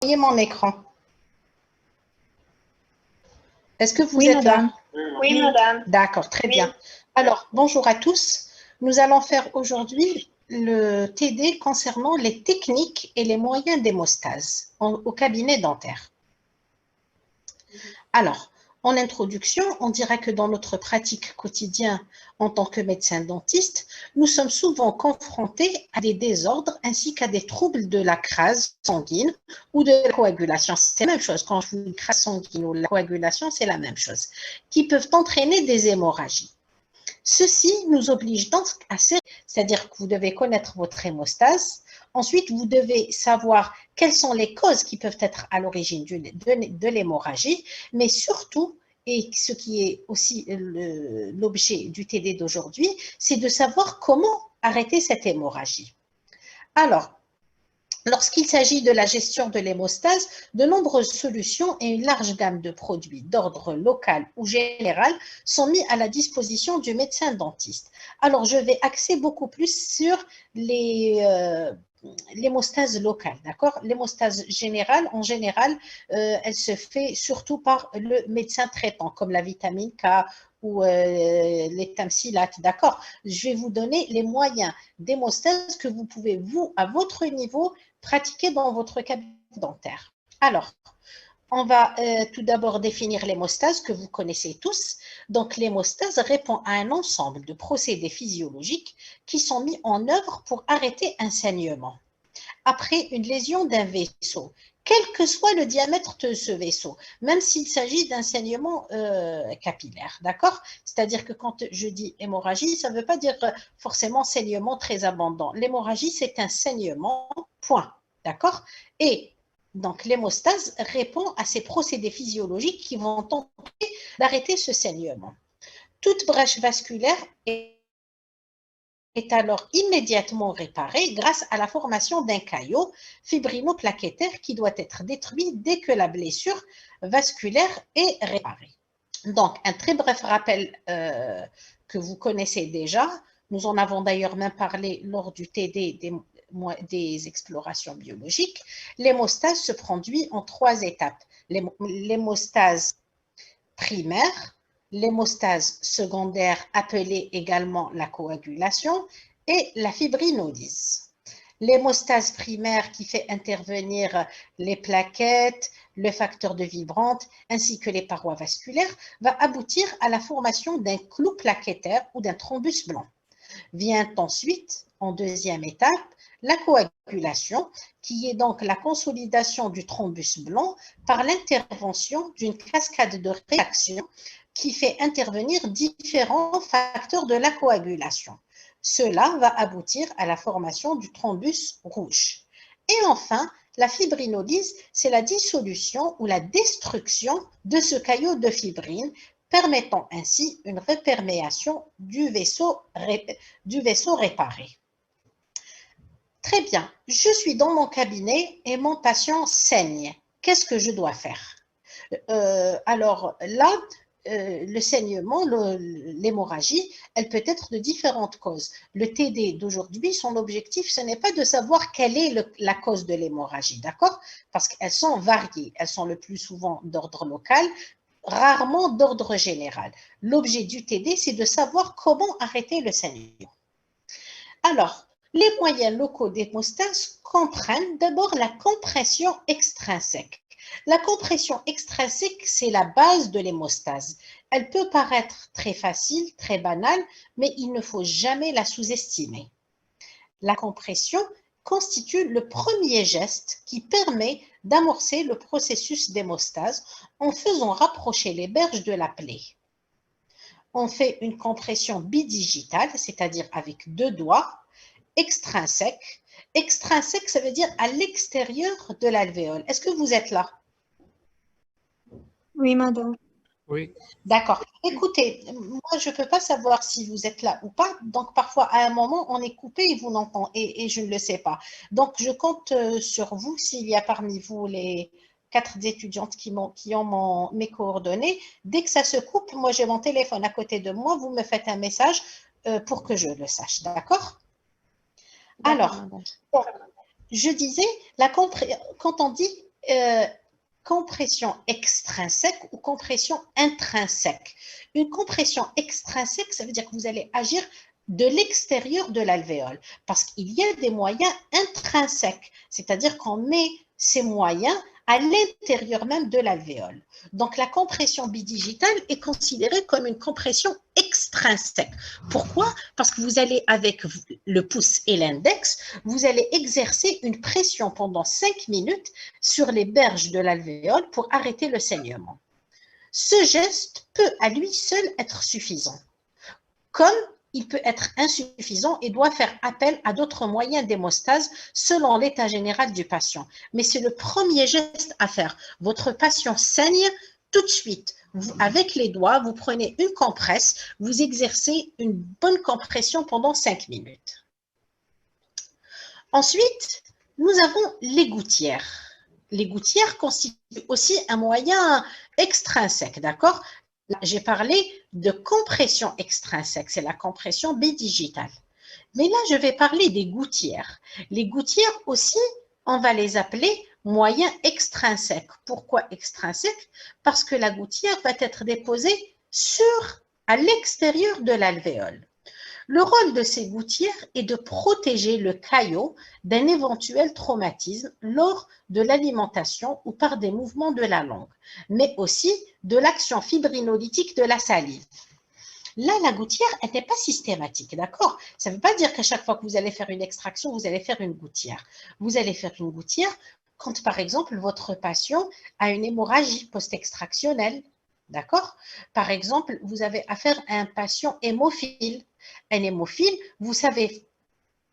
voyez mon écran? Est-ce que vous Oui, êtes madame. là? Oui, madame. D'accord, très bien. Alors, bonjour à tous. Nous allons faire aujourd'hui le TD concernant les techniques et les moyens d'hémostase au cabinet dentaire. Alors, en introduction, on dira que dans notre pratique quotidienne en tant que médecin dentiste, nous sommes souvent confrontés à des désordres ainsi qu'à des troubles de la crase sanguine ou de la coagulation. C'est la même chose. Quand je vous dis crase sanguine ou la coagulation, c'est la même chose. Qui peuvent entraîner des hémorragies. Ceci nous oblige donc à c'est-à-dire que vous devez connaître votre hémostase. Ensuite, vous devez savoir quelles sont les causes qui peuvent être à l'origine de l'hémorragie, mais surtout, et ce qui est aussi l'objet du TD d'aujourd'hui, c'est de savoir comment arrêter cette hémorragie. Alors, lorsqu'il s'agit de la gestion de l'hémostase, de nombreuses solutions et une large gamme de produits d'ordre local ou général sont mis à la disposition du médecin dentiste. Alors, je vais axer beaucoup plus sur l'hémostase locale, d'accord? L'hémostase générale, en général, elle se fait surtout par le médecin traitant, comme la vitamine K ou les tamsilates, d'accord? Je vais vous donner les moyens d'hémostase que vous pouvez, vous, à votre niveau, pratiquer dans votre cabinet dentaire. Alors, on va tout d'abord définir l'hémostase que vous connaissez tous. Donc, l'hémostase répond à un ensemble de procédés physiologiques qui sont mis en œuvre pour arrêter un saignement après une lésion d'un vaisseau, quel que soit le diamètre de ce vaisseau, même s'il s'agit d'un saignement capillaire, d'accord? C'est-à-dire que quand je dis hémorragie, ça ne veut pas dire forcément saignement très abondant. L'hémorragie, c'est un saignement, point, d'accord? Et donc, l'hémostase répond à ces procédés physiologiques qui vont tenter d'arrêter ce saignement. Toute brèche vasculaire est alors immédiatement réparée grâce à la formation d'un caillot fibrinoplaquettaire qui doit être détruit dès que la blessure vasculaire est réparée. Donc, un très bref rappel que vous connaissez déjà, nous en avons d'ailleurs même parlé lors du TD des explorations biologiques, l'hémostase se produit en 3 étapes. L'hémostase primaire, l'hémostase secondaire appelée également la coagulation et la fibrinolyse. L'hémostase primaire qui fait intervenir les plaquettes, le facteur de vibrante ainsi que les parois vasculaires va aboutir à la formation d'un clou plaquettaire ou d'un thrombus blanc. Vient ensuite, en deuxième étape, la coagulation, qui est donc la consolidation du thrombus blanc par l'intervention d'une cascade de réactions qui fait intervenir différents facteurs de la coagulation. Cela va aboutir à la formation du thrombus rouge. Et enfin, la fibrinolyse, c'est la dissolution ou la destruction de ce caillot de fibrine, permettant ainsi une réperméation du vaisseau réparé. Très bien, je suis dans mon cabinet et mon patient saigne. Qu'est-ce que je dois faire? Alors là, le saignement, l'hémorragie, elle peut être de différentes causes. Le TD d'aujourd'hui, son objectif, ce n'est pas de savoir quelle est la cause de l'hémorragie, d'accord? Parce qu'elles sont variées. Elles sont le plus souvent d'ordre local, rarement d'ordre général. L'objet du TD, c'est de savoir comment arrêter le saignement. Alors, les moyens locaux d'hémostase comprennent d'abord la compression extrinsèque. La compression extrinsèque, c'est la base de l'hémostase. Elle peut paraître très facile, très banale, mais il ne faut jamais la sous-estimer. La compression constitue le premier geste qui permet d'amorcer le processus d'hémostase en faisant rapprocher les berges de la plaie. On fait une compression bidigitale, c'est-à-dire avec 2 doigts, extrinsèque. Extrinsèque, ça veut dire à l'extérieur de l'alvéole. Est-ce que vous êtes là? Oui, madame. Oui. D'accord. Écoutez, moi, je ne peux pas savoir si vous êtes là ou pas. Donc, parfois, à un moment, on est coupé et vous n'entendez, et je ne le sais pas. Donc, je compte sur vous, s'il y a parmi vous les 4 étudiantes qui ont mes coordonnées. Dès que ça se coupe, moi, j'ai mon téléphone à côté de moi. Vous me faites un message pour que je le sache. D'accord? Alors, bon, je disais, quand on dit euh, compression extrinsèque ou compression intrinsèque. Une compression extrinsèque, ça veut dire que vous allez agir de l'extérieur de l'alvéole, parce qu'il y a des moyens intrinsèques, c'est-à-dire qu'on met ces moyens à l'intérieur même de l'alvéole. Donc la compression bidigitale est considérée comme une compression extrinsèque. Pourquoi? Parce que vous allez, avec le pouce et l'index, vous allez exercer une pression pendant 5 minutes sur les berges de l'alvéole pour arrêter le saignement. Ce geste peut à lui seul être suffisant, comme il peut être insuffisant et doit faire appel à d'autres moyens d'hémostase selon l'état général du patient. Mais c'est le premier geste à faire. Votre patient saigne tout de suite. Vous, avec les doigts, vous prenez une compresse, vous exercez une bonne compression pendant 5 minutes. Ensuite, nous avons les gouttières. Les gouttières constituent aussi un moyen extrinsèque, d'accord? J'ai parlé de compression extrinsèque, c'est la compression bidigitale. Mais là, je vais parler des gouttières. Les gouttières aussi, on va les appeler moyens extrinsèques. Pourquoi extrinsèques? Parce que la gouttière va être déposée à l'extérieur de l'alvéole. Le rôle de ces gouttières est de protéger le caillot d'un éventuel traumatisme lors de l'alimentation ou par des mouvements de la langue, mais aussi de l'action fibrinolytique de la salive. Là, la gouttière, elle n'est pas systématique, d'accord? Ça ne veut pas dire qu'à chaque fois que vous allez faire une extraction, vous allez faire une gouttière. Vous allez faire une gouttière quand, par exemple, votre patient a une hémorragie post-extractionnelle, d'accord? Par exemple, vous avez affaire à un patient hémophile. Un hémophile, vous savez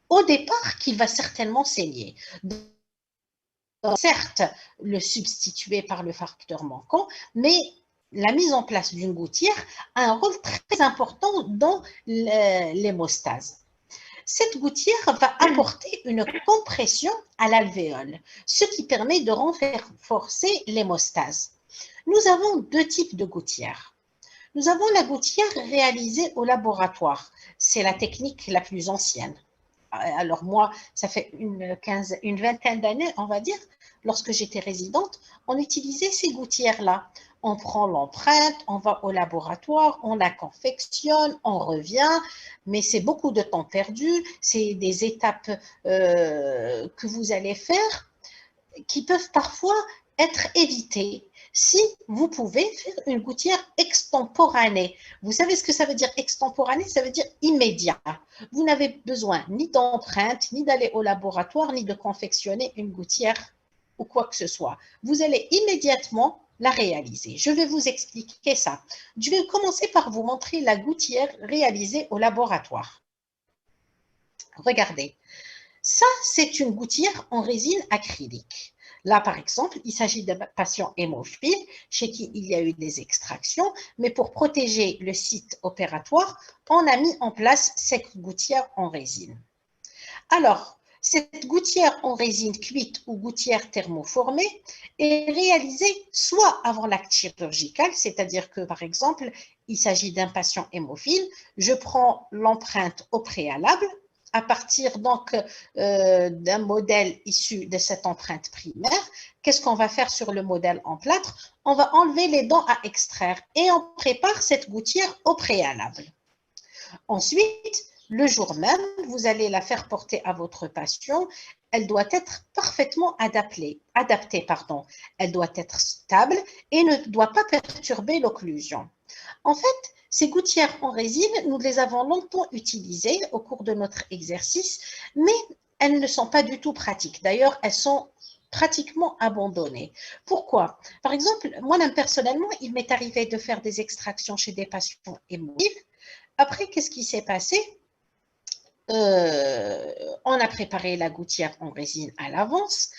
au départ qu'il va certainement saigner. Donc, certes, le substituer par le facteur manquant, mais la mise en place d'une gouttière a un rôle très important dans l'hémostase. Cette gouttière va apporter une compression à l'alvéole, ce qui permet de renforcer l'hémostase. Nous avons deux types de gouttières. Nous avons la gouttière réalisée au laboratoire. C'est la technique la plus ancienne. Alors moi, ça fait une vingtaine d'années, on va dire, lorsque j'étais résidente, on utilisait ces gouttières-là. On prend l'empreinte, on va au laboratoire, on la confectionne, on revient, mais c'est beaucoup de temps perdu, c'est des étapes que vous allez faire qui peuvent parfois être évitées si vous pouvez faire une gouttière extemporanée. Vous savez ce que ça veut dire extemporanée? Ça veut dire immédiat. Vous n'avez besoin ni d'empreinte, ni d'aller au laboratoire, ni de confectionner une gouttière ou quoi que ce soit. Vous allez immédiatement la réaliser. Je vais vous expliquer ça. Je vais commencer par vous montrer la gouttière réalisée au laboratoire. Regardez. Ça, c'est une gouttière en résine acrylique. Là, par exemple, il s'agit d'un patient hémophile chez qui il y a eu des extractions, mais pour protéger le site opératoire, on a mis en place cette gouttière en résine. Alors, cette gouttière en résine cuite ou gouttière thermoformée est réalisée soit avant l'acte chirurgical, c'est-à-dire que, par exemple, il s'agit d'un patient hémophile, je prends l'empreinte au préalable, à partir donc d'un modèle issu de cette empreinte primaire. Qu'est-ce qu'on va faire sur le modèle en plâtre? On va enlever les dents à extraire et on prépare cette gouttière au préalable. Ensuite, le jour même, vous allez la faire porter à votre patient. Elle doit être parfaitement adaptée. Elle doit être stable et ne doit pas perturber l'occlusion. En fait, ces gouttières en résine, nous les avons longtemps utilisées au cours de notre exercice, mais elles ne sont pas du tout pratiques. D'ailleurs, elles sont pratiquement abandonnées. Pourquoi? Par exemple, moi-même personnellement, il m'est arrivé de faire des extractions chez des patients hémophiles. Après, qu'est-ce qui s'est passé? On a préparé la gouttière en résine à l'avance.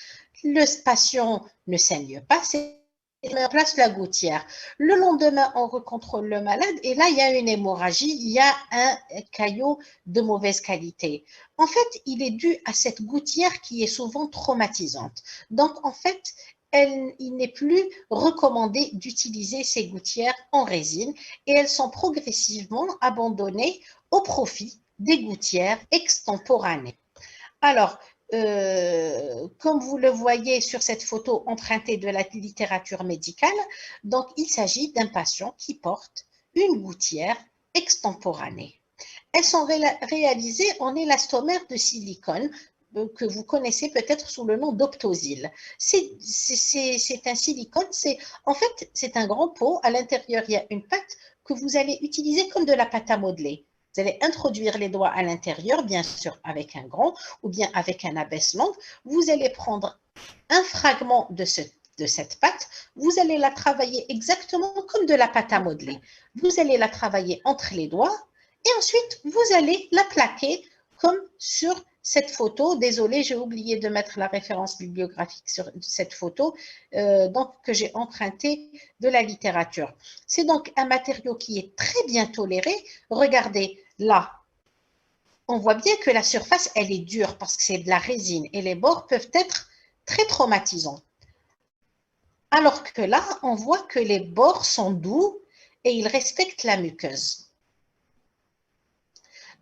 Le patient ne saigne pas, c'est met en place la gouttière. Le lendemain, on recontrôle le malade et là, il y a une hémorragie, il y a un caillot de mauvaise qualité. En fait, il est dû à cette gouttière qui est souvent traumatisante. Donc, en fait, il n'est plus recommandé d'utiliser ces gouttières en résine et elles sont progressivement abandonnées au profit des gouttières extemporanées. Alors, comme vous le voyez sur cette photo empruntée de la littérature médicale, donc il s'agit d'un patient qui porte une gouttière extemporanée. Elles sont réalisées en élastomère de silicone que vous connaissez peut-être sous le nom d'Optosil. C'est un silicone, en fait, c'est un grand pot. À l'intérieur, il y a une pâte que vous allez utiliser comme de la pâte à modeler. Vous allez introduire les doigts à l'intérieur, bien sûr avec un gant ou bien avec un abaisse-langue. Vous allez prendre un fragment de cette pâte, vous allez la travailler exactement comme de la pâte à modeler. Vous allez la travailler entre les doigts et ensuite, vous allez la plaquer comme sur cette photo. Désolée, j'ai oublié de mettre la référence bibliographique sur cette photo donc, que j'ai empruntée de la littérature. C'est donc un matériau qui est très bien toléré. Regardez, là, on voit bien que la surface, elle est dure parce que c'est de la résine et les bords peuvent être très traumatisants. Alors que là, on voit que les bords sont doux et ils respectent la muqueuse.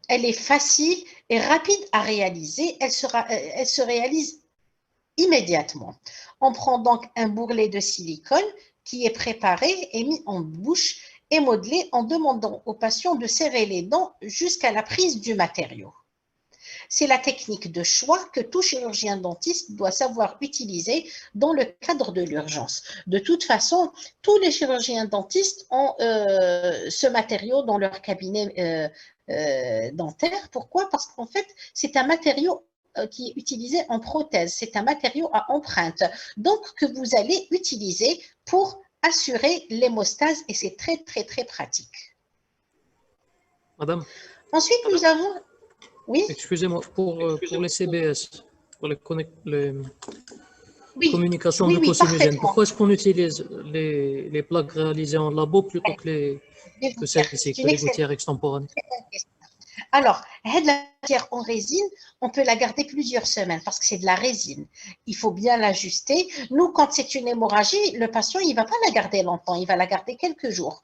Elle est facile et rapide à réaliser. Elle se réalise immédiatement. On prend donc un bourrelet de silicone qui est préparé et mis en bouche et modelé en demandant au patient de serrer les dents jusqu'à la prise du matériau. C'est la technique de choix que tout chirurgien dentiste doit savoir utiliser dans le cadre de l'urgence. De toute façon, tous les chirurgiens dentistes ont ce matériau dans leur cabinet dentaire. Pourquoi? Parce qu'en fait, c'est un matériau qui est utilisé en prothèse. C'est un matériau à empreinte, donc que vous allez utiliser pour assurer l'hémostase et c'est très, très, très pratique. Madame, ensuite, nous avons... Oui, excusez-moi, pour les CBS, pour les oui, communications oui, mucosinogènes, parfaitement. pourquoi est-ce qu'on utilise les plaques réalisées en labo plutôt que celles-ci, C'est que une les excellente gouttières extemporanées? question. Alors, la matière en résine, on peut la garder plusieurs semaines parce que c'est de la résine. Il faut bien l'ajuster. Nous, quand c'est une hémorragie, le patient, il ne va pas la garder longtemps, il va la garder quelques jours.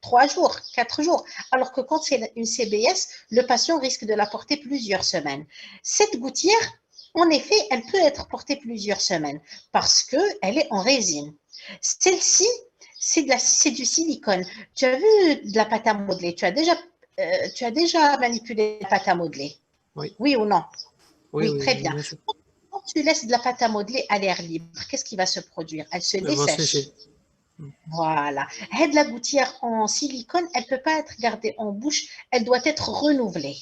3 jours, 4 jours. Alors que quand c'est une CBS, le patient risque de la porter plusieurs semaines. Cette gouttière, en effet, elle peut être portée plusieurs semaines parce qu'elle est en résine. Celle-ci, c'est du silicone. Tu as vu de la pâte à modeler, tu as déjà manipulé la pâte à modeler? Oui, Oui ou non? oui, Oui, oui, très bien. bien sûr. Quand tu laisses de la pâte à modeler à l'air libre, qu'est-ce qui va se produire? Elle se Elle va dessèche. sécher. Voilà. La gouttière en silicone, elle ne peut pas être gardée en bouche, elle doit être renouvelée.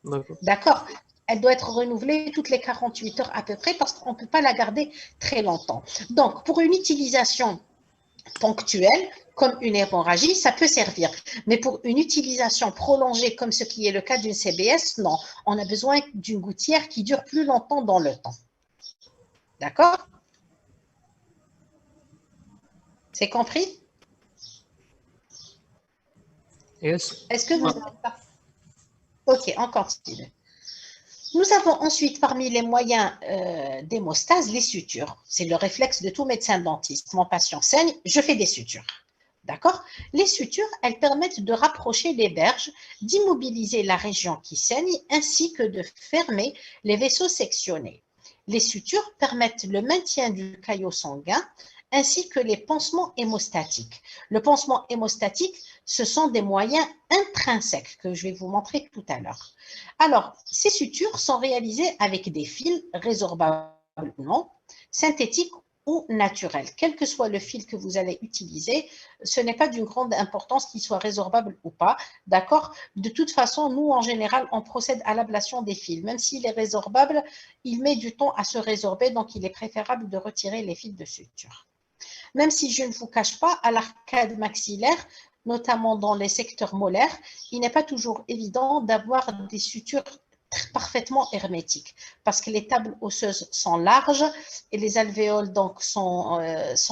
D'accord. D'accord? Elle doit être renouvelée toutes les 48 heures à peu près parce qu'on ne peut pas la garder très longtemps. Donc, pour une utilisation ponctuelle, comme une hémorragie, ça peut servir. Mais pour une utilisation prolongée, comme ce qui est le cas d'une CBS, non. On a besoin d'une gouttière qui dure plus longtemps dans le temps. D'accord? C'est compris? Yes. Est-ce que vous avez ça? Ok, on continue. Nous avons ensuite, parmi les moyens d'hémostase, les sutures. C'est le réflexe de tout médecin dentiste. Mon patient saigne, je fais des sutures. D'accord? Les sutures, elles permettent de rapprocher les berges, d'immobiliser la région qui saigne, ainsi que de fermer les vaisseaux sectionnés. Les sutures permettent le maintien du caillot sanguin, ainsi que les pansements hémostatiques. Le pansement hémostatique, ce sont des moyens intrinsèques que je vais vous montrer tout à l'heure. Alors, ces sutures sont réalisées avec des fils résorbables ou non, synthétiques ou naturels. Quel que soit le fil que vous allez utiliser, ce n'est pas d'une grande importance qu'il soit résorbable ou pas, d'accord? De toute façon, nous, en général, on procède à l'ablation des fils. Même s'il est résorbable, il met du temps à se résorber, donc il est préférable de retirer les fils de suture. Même si je ne vous cache pas, à l'arcade maxillaire, notamment dans les secteurs molaires, il n'est pas toujours évident d'avoir des sutures parfaitement hermétiques parce que les tables osseuses sont larges et les alvéoles donc sont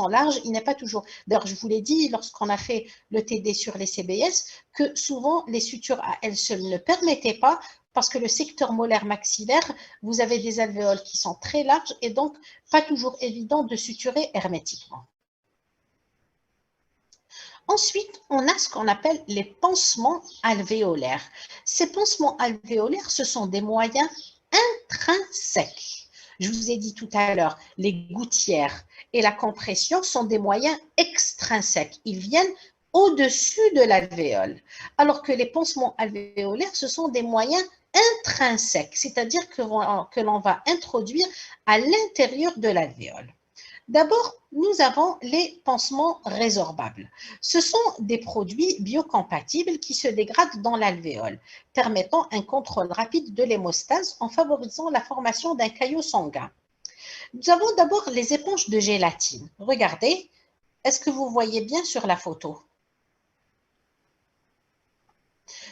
larges. Il n'est pas toujours. D'ailleurs, je vous l'ai dit lorsqu'on a fait le TD sur les CBS que souvent les sutures à elles seules ne permettaient pas parce que le secteur molaire maxillaire, vous avez des alvéoles qui sont très larges et donc pas toujours évident de suturer hermétiquement. Ensuite, on a ce qu'on appelle les pansements alvéolaires. Ces pansements alvéolaires, ce sont des moyens intrinsèques. Je vous ai dit tout à l'heure, les gouttières et la compression sont des moyens extrinsèques. Ils viennent au-dessus de l'alvéole, alors que les pansements alvéolaires, ce sont des moyens intrinsèques, c'est-à-dire que l'on va introduire à l'intérieur de l'alvéole. D'abord, nous avons les pansements résorbables. Ce sont des produits biocompatibles qui se dégradent dans l'alvéole, permettant un contrôle rapide de l'hémostase en favorisant la formation d'un caillot sanguin. Nous avons d'abord les éponges de gélatine. Regardez, est-ce que vous voyez bien sur la photo?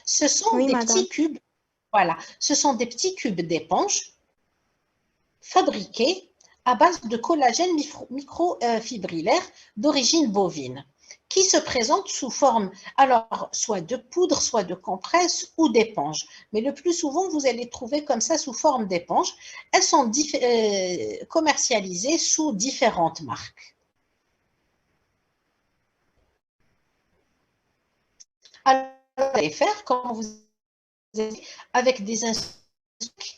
Ce sont Oui, des madame. petits cubes, voilà, ce sont des petits cubes d'éponge fabriqués à base de collagène microfibrillaire d'origine bovine, qui se présentent sous forme, alors, soit de poudre, soit de compresse ou d'éponge. Mais le plus souvent, vous allez trouver comme ça sous forme d'éponge. Elles sont commercialisées sous différentes marques. Alors, vous allez faire, comme vous avez dit, avec des instruments.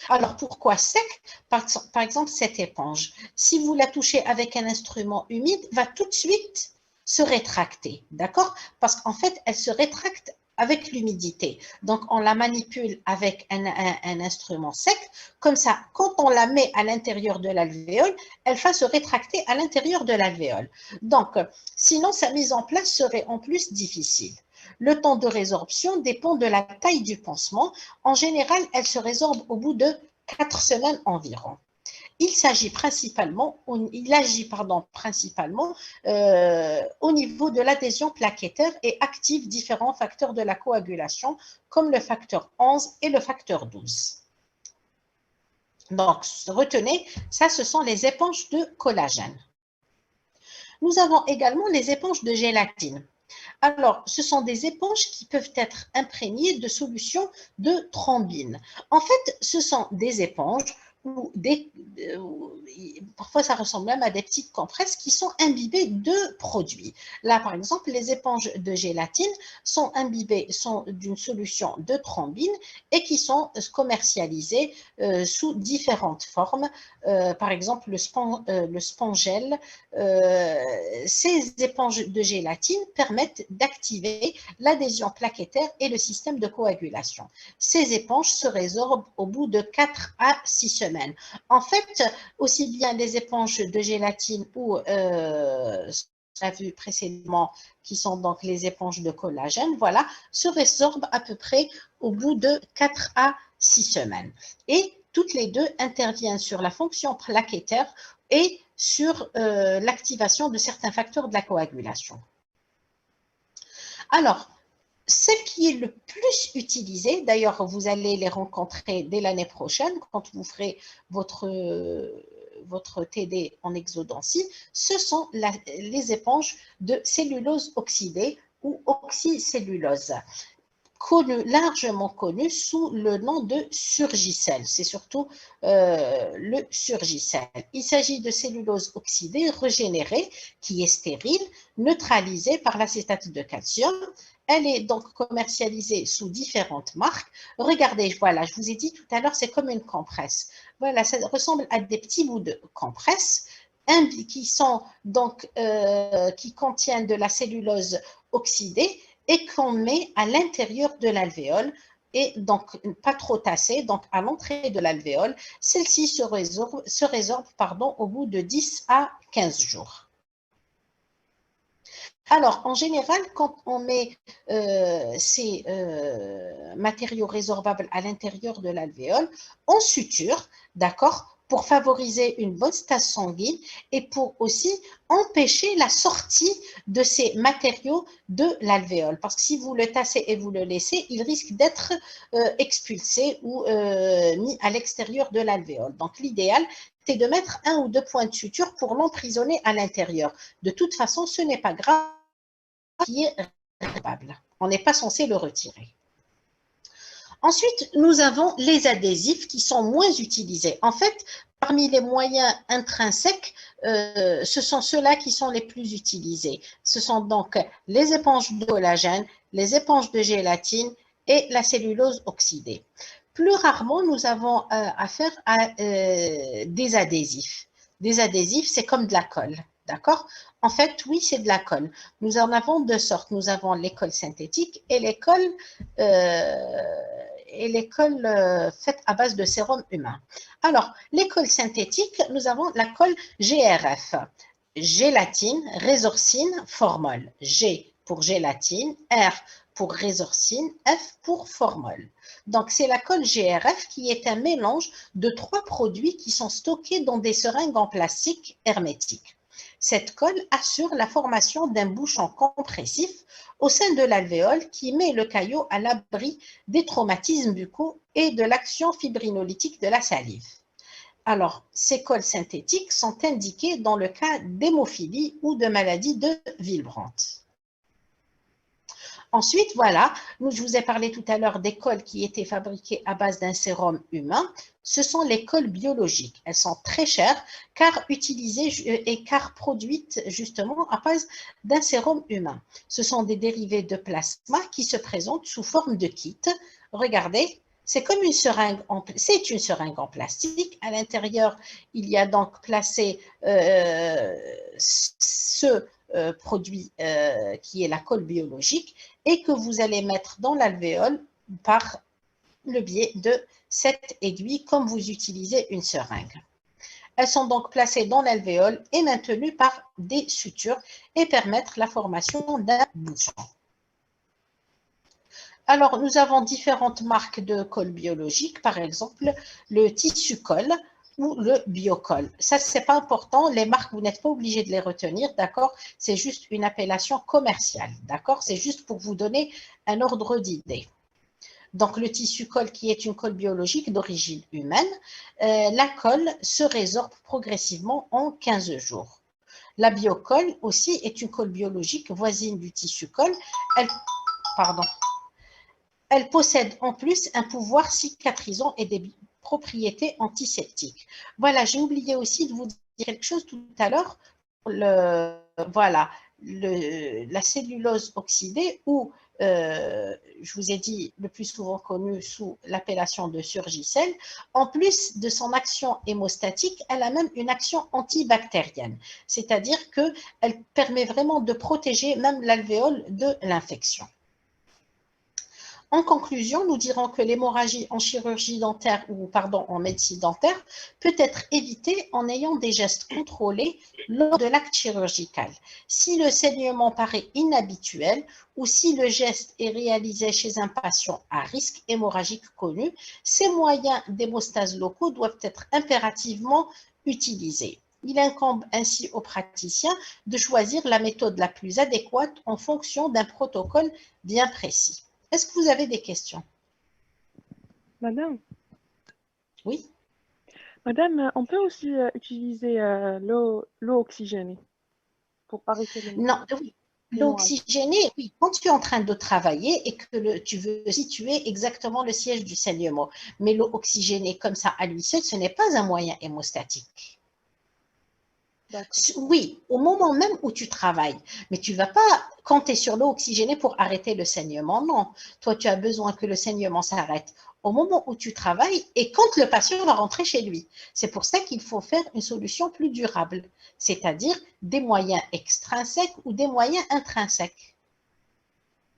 Alors, pourquoi sec? Par exemple, cette éponge, si vous la touchez avec un instrument humide, va tout de suite se rétracter, d'accord? Parce qu'en fait, elle se rétracte avec l'humidité. Donc, on la manipule avec un instrument sec. Comme ça, quand on la met à l'intérieur de l'alvéole, elle va se rétracter à l'intérieur de l'alvéole. Donc, sinon, sa mise en place serait en plus difficile. Le temps de résorption dépend de la taille du pansement. En général, elle se résorbe au bout de 4 semaines environ. Il agit principalement au niveau de l'adhésion plaquettaire et active différents facteurs de la coagulation, comme le facteur 11 et le facteur 12. Donc, retenez, ça, ce sont les éponges de collagène. Nous avons également les éponges de gélatine. Alors, ce sont des éponges qui peuvent être imprégnées de solutions de thrombine. En fait, ce sont des éponges ou parfois ça ressemble même à des petites compresses qui sont imbibées de produits. Là, par exemple, les éponges de gélatine sont d'une solution de thrombine et qui sont commercialisées sous différentes formes. Par exemple, le spongel. Ces éponges de gélatine permettent d'activer l'adhésion plaquettaire et le système de coagulation. Ces éponges se résorbent au bout de 4 à 6 semaines. En fait, aussi bien les éponges de gélatine ou, on a vu précédemment, qui sont donc les éponges de collagène, voilà, se résorbent à peu près au bout de 4 à 6 semaines. Et toutes les deux interviennent sur la fonction plaquettaire et sur l'activation de certains facteurs de la coagulation. Alors, celle qui est le plus utilisée, d'ailleurs vous allez les rencontrer dès l'année prochaine quand vous ferez votre TD en exodentie, ce sont les éponges de cellulose oxydée ou oxycellulose, largement connu sous le nom de Surgicel. C'est surtout le Surgicel. Il s'agit de cellulose oxydée régénérée qui est stérile, neutralisée par l'acétate de calcium. Elle est donc commercialisée sous différentes marques. Regardez, voilà, je vous ai dit tout à l'heure, c'est comme une compresse. Voilà, ça ressemble à des petits bouts de compresse qui contiennent de la cellulose oxydée et qu'on met à l'intérieur de l'alvéole et donc pas trop tassée, donc à l'entrée de l'alvéole. Celle-ci se résorbe au bout de 10 à 15 jours. Alors, en général, quand on met ces matériaux résorbables à l'intérieur de l'alvéole, on suture, d'accord, pour favoriser une bonne stase sanguine et pour aussi empêcher la sortie de ces matériaux de l'alvéole. Parce que si vous le tassez et vous le laissez, il risque d'être expulsé ou mis à l'extérieur de l'alvéole. Donc, l'idéal, c'est de mettre 1 ou 2 points de suture pour l'emprisonner à l'intérieur. De toute façon, ce n'est pas grave, qui est résorbable. On n'est pas censé le retirer. Ensuite, nous avons les adhésifs qui sont moins utilisés. En fait, parmi les moyens intrinsèques, ce sont ceux-là qui sont les plus utilisés. Ce sont donc les éponges de collagène, les éponges de gélatine et la cellulose oxydée. Plus rarement, nous avons affaire à des adhésifs. Des adhésifs, c'est comme de la colle, d'accord? En fait, oui, c'est de la colle. Nous en avons deux sortes. Nous avons les colles synthétiques et les colles faites à base de sérum humain. Alors, les colles synthétiques, nous avons la colle GRF. Gélatine, résorcine, formol. G pour gélatine, R pour résorcine, F pour formol. Donc, c'est la colle GRF qui est un mélange de 3 produits qui sont stockés dans des seringues en plastique hermétiques. Cette colle assure la formation d'un bouchon compressif au sein de l'alvéole qui met le caillot à l'abri des traumatismes buccaux et de l'action fibrinolytique de la salive. Alors, ces colles synthétiques sont indiquées dans le cas d'hémophilie ou de maladie de Willebrand. Ensuite, voilà, je vous ai parlé tout à l'heure des colles qui étaient fabriquées à base d'un sérum humain. Ce sont les colles biologiques. Elles sont très chères car utilisées et car produites justement à base d'un sérum humain. Ce sont des dérivés de plasma qui se présentent sous forme de kit. Regardez, c'est comme une seringue, c'est une seringue en plastique. À l'intérieur, il y a donc placé ce produit qui est la colle biologique et que vous allez mettre dans l'alvéole par le biais de cette aiguille comme vous utilisez une seringue. Elles sont donc placées dans l'alvéole et maintenues par des sutures et permettent la formation d'un bouchon. Alors, nous avons différentes marques de colle biologique, par exemple le tissu colle ou le biocolle. Ça, ce n'est pas important. Les marques, vous n'êtes pas obligé de les retenir, d'accord? C'est juste une appellation commerciale, d'accord? C'est juste pour vous donner un ordre d'idée. Donc, le tissu colle qui est une colle biologique d'origine humaine, la colle se résorbe progressivement en 15 jours. La biocolle aussi est une colle biologique voisine du tissu colle. Elle possède en plus un pouvoir cicatrisant et des propriétés antiseptiques. Voilà, j'ai oublié aussi de vous dire quelque chose tout à l'heure. Voilà, la cellulose oxydée ou je vous ai dit le plus souvent connue sous l'appellation de Surgicel, en plus de son action hémostatique, elle a même une action antibactérienne, c'est-à-dire qu'elle permet vraiment de protéger même l'alvéole de l'infection. En conclusion, nous dirons que l'hémorragie en chirurgie dentaire ou en médecine dentaire peut être évitée en ayant des gestes contrôlés lors de l'acte chirurgical. Si le saignement paraît inhabituel ou si le geste est réalisé chez un patient à risque hémorragique connu, ces moyens d'hémostase locaux doivent être impérativement utilisés. Il incombe ainsi aux praticiens de choisir la méthode la plus adéquate en fonction d'un protocole bien précis. Est-ce que vous avez des questions? Madame, Oui. Madame, on peut aussi utiliser l'eau oxygénée pour arrêter Non, oui. L'eau oxygénée, oui, quand tu es en train de travailler et que tu veux situer exactement le siège du saignement. Mais l'eau oxygénée comme ça à lui seul, ce n'est pas un moyen hémostatique. Oui, au moment même où tu travailles, mais tu ne vas pas compter sur l'eau oxygénée pour arrêter le saignement, non. Toi, tu as besoin que le saignement s'arrête au moment où tu travailles et quand le patient va rentrer chez lui. C'est pour ça qu'il faut faire une solution plus durable, c'est-à-dire des moyens extrinsèques ou des moyens intrinsèques.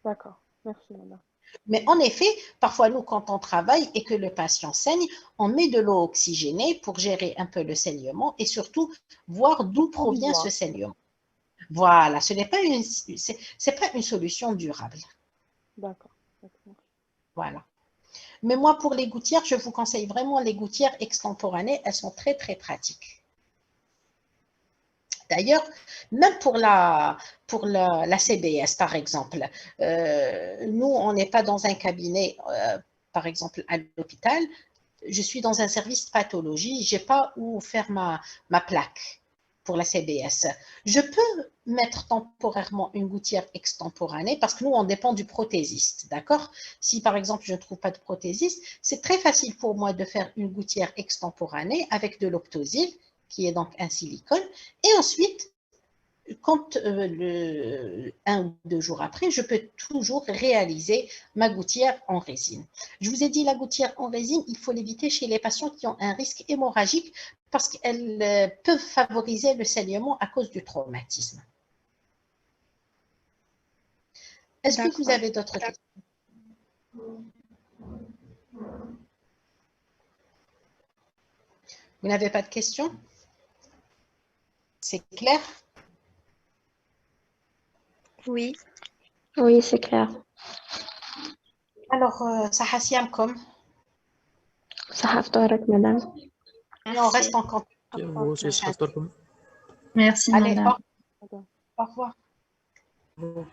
D'accord, merci madame. Mais en effet, parfois nous, quand on travaille et que le patient saigne, on met de l'eau oxygénée pour gérer un peu le saignement et surtout voir d'où provient ce saignement. Voilà, ce n'est pas une solution durable. D'accord. Voilà. Mais moi, pour les gouttières, je vous conseille vraiment les gouttières extemporanées. Elles sont très, très pratiques. D'ailleurs, même pour la CBS, par exemple, nous, on n'est pas dans un cabinet, par exemple, à l'hôpital. Je suis dans un service de pathologie. Je n'ai pas où faire ma plaque pour la CBS. Je peux mettre temporairement une gouttière extemporanée parce que nous, on dépend du prothésiste, d'accord? Si, par exemple, je ne trouve pas de prothésiste, c'est très facile pour moi de faire une gouttière extemporanée avec de l'Optosil, qui est donc un silicone, et ensuite, quand un ou 2 jours après, je peux toujours réaliser ma gouttière en résine. Je vous ai dit, la gouttière en résine, il faut l'éviter chez les patients qui ont un risque hémorragique parce qu'elles peuvent favoriser le saignement à cause du traumatisme. Est-ce que vous avez d'autres questions? Vous n'avez pas de questions? C'est clair? Oui. Oui, c'est clair. Alors, Saha Siamkom, صحة فطورك madame. et on reste en contact. Moi aussi, je serai. Merci, Allez, madame. au revoir. Au revoir.